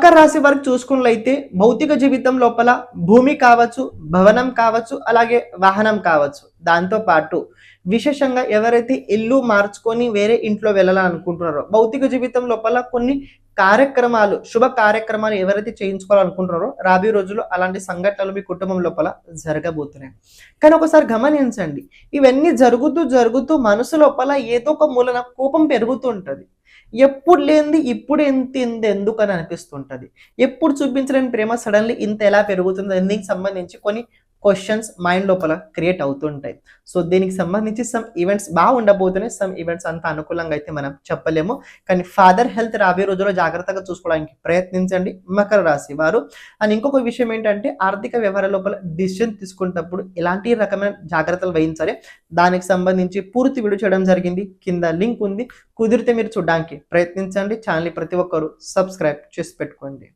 మకర రాశి వారికి చూసుకున్నట్లయితే భౌతిక జీవితం లోపల భూమి కావచ్చు, భవనం కావచ్చు, అలాగే వాహనం కావచ్చు. దాంతో పాటు విశేషంగా ఎవరైతే ఇల్లు మార్చుకొని వేరే ఇంట్లో వెళ్ళాలనుకుంటున్నారో, భౌతిక జీవితం లోపల కొన్ని కార్యక్రమాలు, శుభ కార్యక్రమాలు ఎవరైతే చేయించుకోవాలనుకుంటున్నారో రాబోయే రోజుల్లో అలాంటి సంఘటనలు మీ కుటుంబం లోపల జరగబోతున్నాయి. కానీ ఒకసారి గమనించండి, ఇవన్నీ జరుగుతూ జరుగుతూ మనసు లోపల ఏదో ఒక మూలన కోపం పెరుగుతూ ఉంటుంది. ఎప్పుడు లేనిది ఇప్పుడు ఇంత ఎందుకని అనిపిస్తుంటది. ఎప్పుడు చూపించలేని ప్రేమ సడన్లీ ఇంత ఎలా పెరుగుతుంది, దీనికి సంబంధించి కొన్ని క్వశ్చన్స్ మైండ్ లోపల క్రియేట్ అవుతుంటాయి. సో దీనికి సంబంధించి సమ్ ఈవెంట్స్ బాగా ఉండబోతున్నాయి, సమ్ ఈవెంట్స్ అంత అనుకూలంగా అయితే మనం చెప్పలేము. కానీ ఫాదర్ హెల్త్ రాబోయే రోజుల్లో జాగ్రత్తగా చూసుకోవడానికి ప్రయత్నించండి మకర రాశి వారు. అండ్ ఇంకొక విషయం ఏంటంటే, ఆర్థిక వ్యవహారాల లోపల డిసిషన్ తీసుకునేటప్పుడు ఎలాంటి రకమైన జాగ్రత్తలు వహించాలి, దానికి సంబంధించి పూర్తి వీడియో చేయడం జరిగింది. కింద లింక్ ఉంది, కుదిరితే మీరు చూడడానికి ప్రయత్నించండి. ఛానల్ ప్రతి ఒక్కరు సబ్స్క్రైబ్ చేసి పెట్టుకోండి.